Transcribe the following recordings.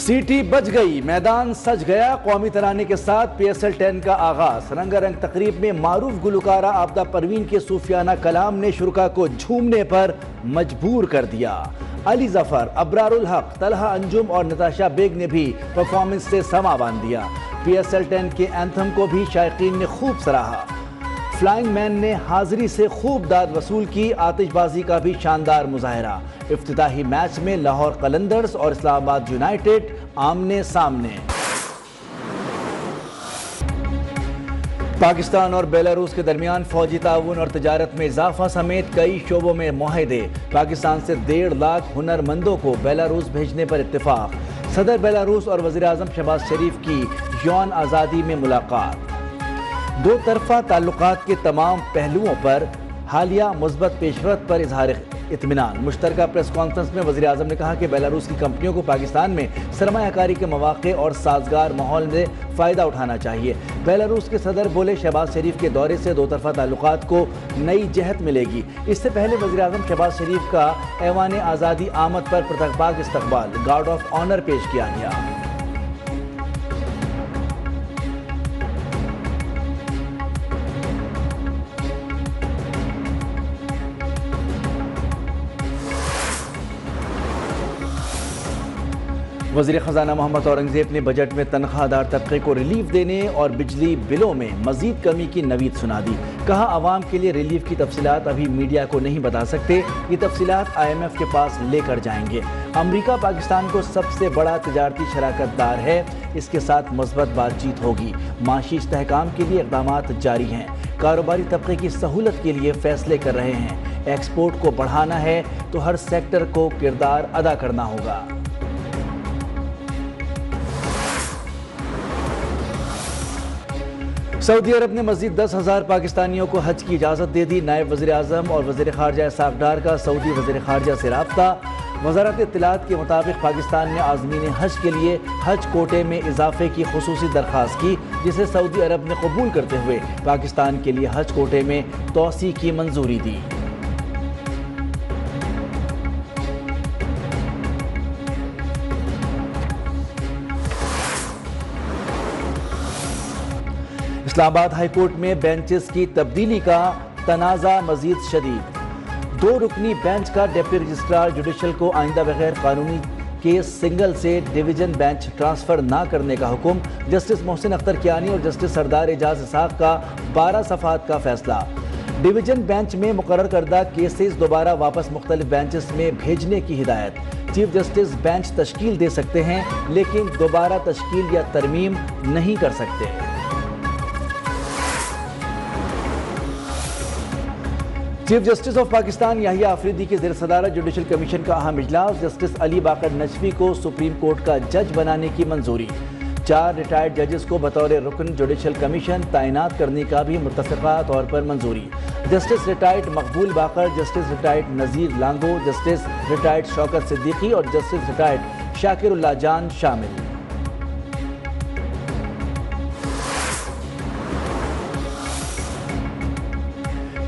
سیٹی بج گئی، میدان سج گیا، قومی ترانے کے ساتھ PSL 10 کا آغاز۔ رنگا رنگ تقریب میں معروف گلوکارہ عابدہ پروین کے صوفیانہ کلام نے شرکا کو جھومنے پر مجبور کر دیا۔ علی ظفر، ابرار الحق، طلحہ انجم اور نتاشا بیگ نے بھی پرفارمنس سے سما باندھ دیا۔ PSL 10 کے اینتھم کو بھی شائقین نے خوب سراہا۔ فلائنگ مین نے حاضری سے خوب داد وصول کی، آتش بازی کا بھی شاندار مظاہرہ۔ افتتاحی میچ میں لاہور قلندرز اور اسلام آباد یونائیٹڈ آمنے سامنے۔ پاکستان اور بیلاروس کے درمیان فوجی تعاون اور تجارت میں اضافہ سمیت کئی شعبوں میں معاہدے۔ پاکستان سے 1.5 لاکھ ہنر مندوں کو بیلاروس بھیجنے پر اتفاق۔ صدر بیلاروس اور وزیر اعظم شہباز شریف کی یون آزادی میں ملاقات۔ دو طرفہ تعلقات کے تمام پہلوؤں پر حالیہ مثبت پیش رفت پر اظہار اطمینان۔ مشترکہ پریس کانفرنس میں وزیر اعظم نے کہا کہ بیلاروس کی کمپنیوں کو پاکستان میں سرمایہ کاری کے مواقع اور سازگار ماحول سے فائدہ اٹھانا چاہیے۔ بیلاروس کے صدر بولے، شہباز شریف کے دورے سے دو طرفہ تعلقات کو نئی جہت ملے گی۔ اس سے پہلے وزیر اعظم شہباز شریف کا ایوان آزادی آمد پر پرتپاک استقبال، گارڈ آف آنر پیش کیا گیا۔ وزیر خزانہ محمد اورنگزیب نے بجٹ میں تنخواہ دار طبقے کو ریلیف دینے اور بجلی بلوں میں مزید کمی کی نوید سنا دی۔ کہا، عوام کے لیے ریلیف کی تفصیلات ابھی میڈیا کو نہیں بتا سکتے، یہ تفصیلات IMF کے پاس لے کر جائیں گے۔ امریکہ پاکستان کو سب سے بڑا تجارتی شراکت دار ہے، اس کے ساتھ مثبت بات چیت ہوگی۔ معاشی استحکام کے لیے اقدامات جاری ہیں، کاروباری طبقے کی سہولت کے لیے فیصلے کر رہے ہیں۔ ایکسپورٹ کو بڑھانا ہے تو ہر سیکٹر کو کردار ادا کرنا ہوگا۔ سعودی عرب نے مزید 10,000 پاکستانیوں کو حج کی اجازت دے دی۔ نائب وزیر اعظم اور وزیر خارجہ اسحاق ڈار کا سعودی وزیر خارجہ سے رابطہ۔ وزارت اطلاعات کے مطابق پاکستان نے عازمین حج کے لیے حج کوٹے میں اضافے کی خصوصی درخواست کی، جسے سعودی عرب نے قبول کرتے ہوئے پاکستان کے لیے حج کوٹے میں توسیع کی منظوری دی۔ اسلام آباد ہائی کورٹ میں بینچز کی تبدیلی کا تنازع مزید شدید۔ 2 رکنی بینچ کا ڈپٹی رجسٹرار جوڈیشل کو آئندہ بغیر قانونی کیس سنگل سے ڈویژن بینچ ٹرانسفر نہ کرنے کا حکم۔ جسٹس محسن اختر کیانی اور جسٹس سردار اعجاز اسحاق کا 12 صفحات کا فیصلہ۔ ڈویژن بینچ میں مقرر کردہ کیسز دوبارہ واپس مختلف بینچز میں بھیجنے کی ہدایت۔ چیف جسٹس بینچ تشکیل دے سکتے ہیں لیکن دوبارہ تشکیل یا ترمیم نہیں کر سکتے۔ چیف جسٹس آف پاکستان یحییٰ آفریدی کے زیر صدارت جوڈیشل کمیشن کا اہم اجلاس۔ جسٹس علی باقر نجفی کو سپریم کورٹ کا جج بنانے کی منظوری۔ 4 ریٹائرڈ ججز کو بطور رکن جوڈیشل کمیشن تعینات کرنے کا بھی متفقہ طور پر منظوری۔ جسٹس ریٹائرڈ مقبول Baqir, justice retired Nazir Lango, justice retired شوکت صدیقی اور جسٹس ریٹائرڈ شاکر اللہ جان شامل۔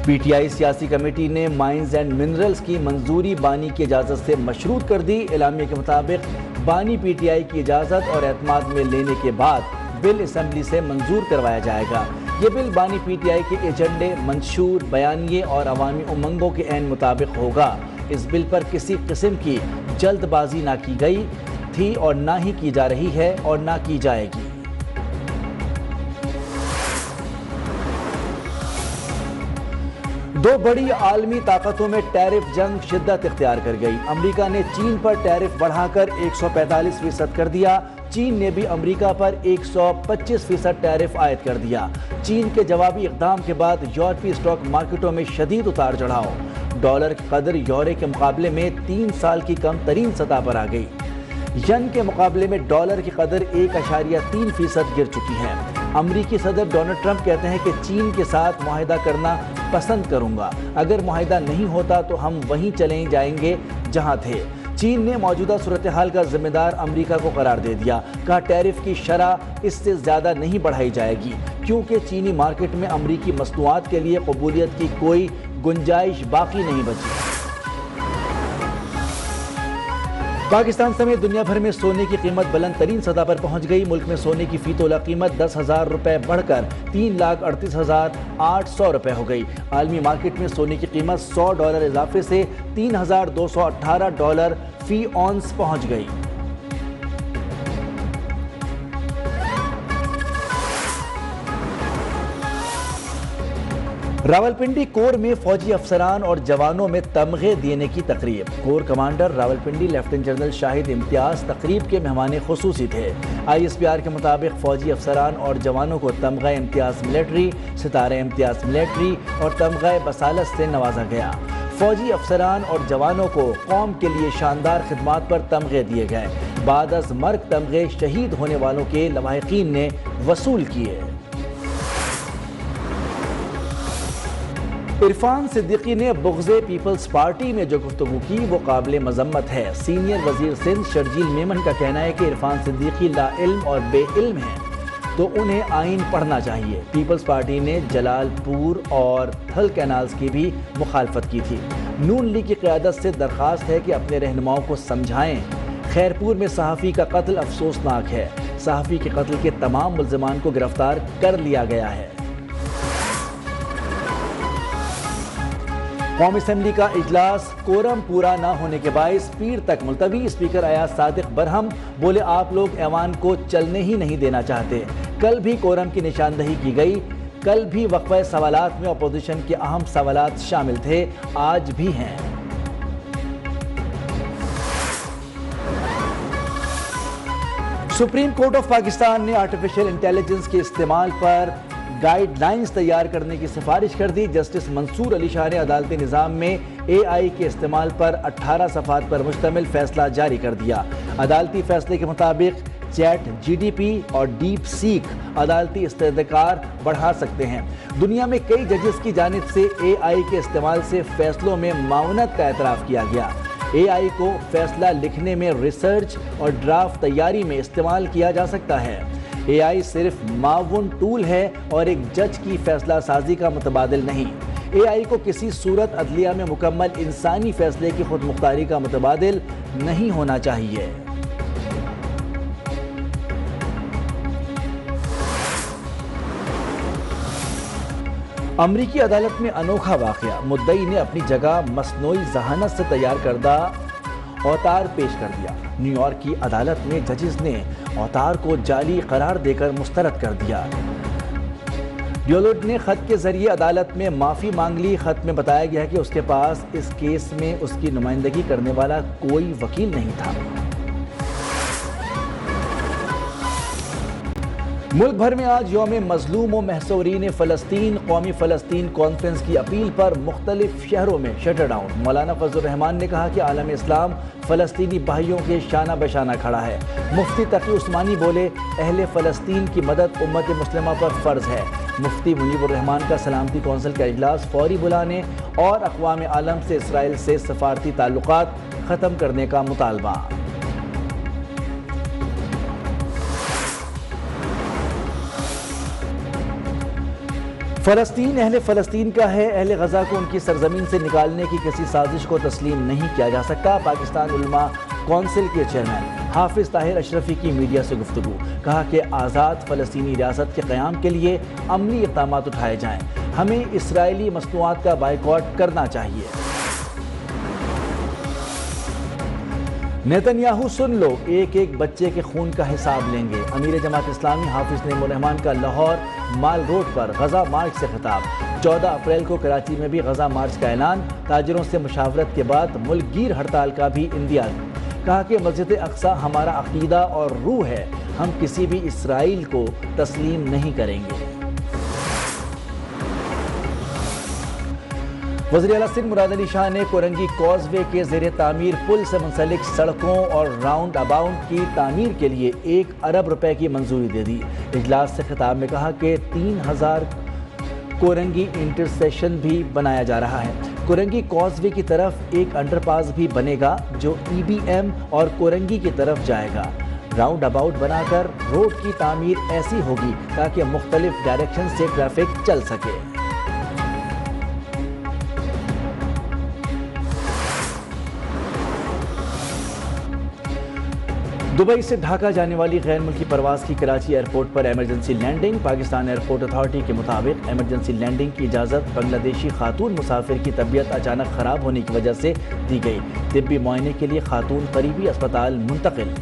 PTI سیاسی کمیٹی نے مائنز اینڈ منرلز کی منظوری بانی کی اجازت سے مشروط کر دی۔ اعلامیے کے مطابق بانی PTI کی اجازت اور اعتماد میں لینے کے بعد بل اسمبلی سے منظور کروایا جائے گا۔ یہ بل بانی PTI کے ایجنڈے، منشور، بیانیے اور عوامی امنگوں کے عین مطابق ہوگا۔ اس بل پر کسی قسم کی جلد بازی نہ کی گئی تھی اور نہ ہی کی جا رہی ہے اور نہ کی جائے گی۔ دو بڑی عالمی طاقتوں میں ٹیرف جنگ شدت اختیار کر گئی۔ امریکہ نے چین پر ٹیرف بڑھا کر 145% کر دیا۔ چین نے بھی امریکہ پر 125% ٹیرف عائد کر دیا۔ چین کے جوابی اقدام کے بعد یورپی اسٹاک مارکیٹوں میں شدید اتار چڑھاؤ۔ ڈالر کی قدر یورو کے مقابلے میں 3 سال کی کم ترین سطح پر آ گئی۔ ین کے مقابلے میں ڈالر کی قدر 1.3% گر چکی ہے۔ امریکی صدر ڈونلڈ ٹرمپ کہتے ہیں کہ چین کے ساتھ معاہدہ کرنا پسند کروں گا، اگر معاہدہ نہیں ہوتا تو ہم وہیں چلے جائیں گے جہاں تھے۔ چین نے موجودہ صورتحال کا ذمہ دار امریکہ کو قرار دے دیا۔ کہا، ٹیرف کی شرح اس سے زیادہ نہیں بڑھائی جائے گی کیونکہ چینی مارکیٹ میں امریکی مصنوعات کے لیے قبولیت کی کوئی گنجائش باقی نہیں بچی۔ पाकिस्तान समेत दुनिया भर में सोने की कीमत बुलंद तरीन सतह पर पहुंच गई। मुल्क में सोने की फी तोला कीमत 10,000 रुपए बढ़कर 3,38,800 रुपए हो गई। आलमी मार्केट में सोने की कीमत $100 इजाफे से $3,218 फी ऑन्स पहुंच गई। रावलपिंडी कोर में फौजी अफसरान और जवानों में तमगे देने की तकरीब। Core commander Rawalpindi lieutenant general Shahid Imtiaz तकरीब के मेहमान खुसूसी थे। ISPR के मुताबिक फौजी अफसरान और जवानों को तमगा इम्तियाज मिलिट्री, सितारे इम्तियाज मिलिट्री और तमगा बसालत से नवाजा गया। फौजी अफसरान और जवानों को कौम के लिए शानदार खिदमात पर तमगे दिए गए। बाद अज मर्ग तमगे शहीद होने वालों के लवाहिकीन ने वसूल किए। इरफान सिद्दीकी ने बुग़्ज़े पीपल्स पार्टी में जो गुफ्तगू की वो काबिल मजम्मत है। सीनियर वजीर सिंध शर्जील मेमन का कहना है कि इरफान सिद्दीकी लाइल्म और बेइल्म हैं तो उन्हें आइन पढ़ना चाहिए। पीपल्स पार्टी ने जलालपुर और थल कैनाल्स की भी मुखालफत की थी। नून लीग की क़यादत से दरख्वास्त है कि अपने रहनुमाओं को समझाएं। खैरपुर में सहाफ़ी का कत्ल अफसोसनाक है। सहाफ़ी के कत्ल के तमाम मुल्ज़िमान को गिरफ्तार कर लिया गया है। कौमी असम्बली का इजलास कोरम पूरा न होने के बायस पीर तक मुलतवी। स्पीकर अयाज सादिक बरहम बोले आप लोग ऐवान को चलने ही नहीं देना चाहते। कल भी कोरम की निशानदही की गई। कल भी वक्फे सवालात में अपोजिशन के अहम सवालात शामिल थे, आज भी हैं। सुप्रीम कोर्ट ऑफ पाकिस्तान ने आर्टिफिशियल इंटेलिजेंस के इस्तेमाल पर गाइडलाइंस तैयार करने की सिफारिश कर दी। जस्टिस मंसूर अली शाह ने अदालती निज़ाम में AI के इस्तेमाल पर 18 सफ़ात पर मुश्तमिल फैसला जारी कर दिया। अदालती फैसले के मुताबिक चैट GDP और डीप सीक अदालती इस्तेकार बढ़ा सकते हैं। दुनिया में कई जजेस की जानिब से AI के इस्तेमाल से फैसलों में मावनत का एतराफ़ किया गया। AI को फैसला लिखने में, रिसर्च और ड्राफ्ट तैयारी में इस्तेमाल किया जा सकता है। AI सिर्फ मावन टूल है और एक जज की फैसला साजी का मुतबादिल नहीं। AI को किसी सूरत अदलिया में मुकम्मल इंसानी फैसले की खुद मुख्तारी का मुतबादिल नहीं होना चाहिए। अमरीकी अदालत में अनोखा वाक़या। मुद्दई ने अपनी जगह मसनूई जहानत से तैयार करदा अवतार पेश कर दिया। न्यूयॉर्क की अदालत में जजेस ने अवतार को जाली करार देकर मुस्तरद कर दिया। डियोलिड ने खत के जरिए अदालत में माफ़ी मांग ली। खत में बताया गया कि उसके पास इस केस में उसकी नुमाइंदगी करने वाला कोई वकील नहीं था। मुल्क भर में आज यौम मजलूम व महसूरीन फ़लस्तीन कौमी फ़लस्तीन कॉन्फ्रेंस की अपील पर मुख्तलिफ शहरों में शटर डाउन। मौलाना फजलुर रहमान ने कहा कि आलम इस्लाम फ़लस्तीनी भाइयों के शाना बशाना खड़ा है। मुफ्ती तकी उस्मानी बोले अहले फ़लस्तीन की मदद उम्मत मुस्लिमा पर फ़र्ज़ है। मुफ्ती मुनीबुर रहमान का सलामती कौंसिल का इजलास फौरी बुलाने और अक़वाम आलम से इसराइल से सफारती ताल्लुकात ख़त्म करने का मुतालबा। फ़लस्तीन अहले फ़लस्तीन का है। अहले गज़ा को उनकी सरजमीन से निकालने की किसी साजिश को तस्लीम नहीं किया जा सकता। पाकिस्तान उलमा कौंसिल के चेयरमैन हाफिज़ ताहिर अशरफी की मीडिया से गुफ्तगू। कहा कि आज़ाद फ़लस्तीनी रियासत के क़याम के लिए अमली इक़दामात उठाए जाएँ। हमें इसराइली मसनूआत का बाइकॉट करना चाहिए। नेतन्याहू सुन लो, एक एक बच्चे के खून का हिसाब लेंगे। अमीर जमात इस्लामी हाफिज़ नईमुर रहमान का लाहौर माल रोड पर गज़ा मार्च से खिताब। 14 अप्रैल को कराची में भी गज़ा मार्च का ऐलान। ताजिरों से मुशावरत के बाद मुल्कगीर हड़ताल का भी इंदिया। कहा कि मस्जिद अक्सा हमारा अक़ीदा और रूह है, हम किसी भी इसराइल को तस्लीम नहीं करेंगे। वज़ीर आला सिंध मुराद अली शाह ने कोरंगी कॉजवे के ज़ेरे तामीर पुल से मुंसलिक सड़कों और राउंड अबाउट की तामीर के लिए 1 अरब रुपए की मंजूरी दे दी। इजलास से खिताब में कहा कि 3000 कोरंगी इंटरसेक्शन भी बनाया जा रहा है। कोरंगी कॉजवे की तरफ एक अंडरपास भी बनेगा जो EBM और कोरंगी की तरफ जाएगा। राउंड अबाउट बनाकर रोड की तामीर ऐसी होगी ताकि मुख्तलिफ डायरेक्शन से ट्रैफिक चल सके। दुबई से ढाका जाने वाली गैर मुल्की परवाज की कराची एयरपोर्ट पर emergency landing. Pakistan airport authority के मुताबिक एमरजेंसी लैंडिंग की इजाज़त बांग्लादेशी खातून मुसाफिर की तबीयत अचानक ख़राब होने की वजह से दी गई। तिब्बी मुआयने के लिए खातून करीबी अस्पताल मुंतकिल।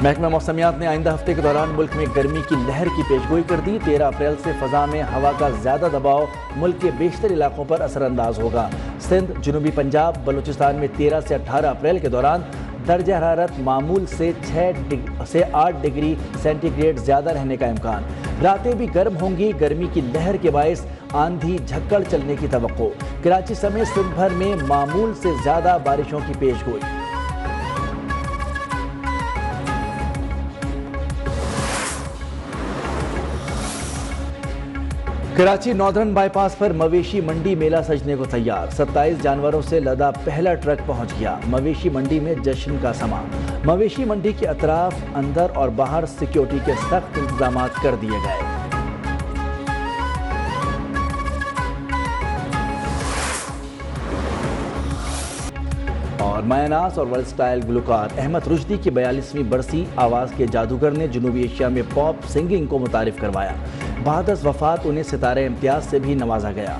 महकमा मौसमियात ने आइंदा हफ्ते के दौरान मुल्क में गर्मी की लहर की पेशगोई कर दी। 13 अप्रैल से फ़ज़ा में हवा का ज़्यादा दबाव मुल्क के बेशतर इलाकों पर असरअंदाज होगा। सिंध, जनूबी पंजाब, बलूचिस्तान में 13 से 18 अप्रैल के दौरान दर्जा हरारत मामूल से 6 से 8 डिग्री सेंटीग्रेड ज़्यादा रहने का इम्कान। रातें भी गर्म होंगी। गर्मी की लहर के बायस आंधी झक्कड़ चलने की तवक्को। कराची समेत सिंध भर में मामूल से ज़्यादा बारिशों की पेशगोई। कराची नॉर्दर्न बाईपास पर मवेशी मंडी मेला सजने को तैयार। 27 जानवरों से लदा पहला ट्रक पहुंच गया। मवेशी मंडी में जश्न का समा। मवेशी मंडी के अतराफ अंदर और बाहर सिक्योरिटी के सख्त इंतजाम कर दिए गए। और मायनास और वर्ल्ड स्टाइल गुलकार अहमद रुश्दी की 42वीं बरसी आवाज़ के जादूगर ने जनूबी एशिया में पॉप सिंगिंग को मुतारिफ करवाया। बाद वफात उन्हें सितारे इम्तियाज से भी नवाजा गया।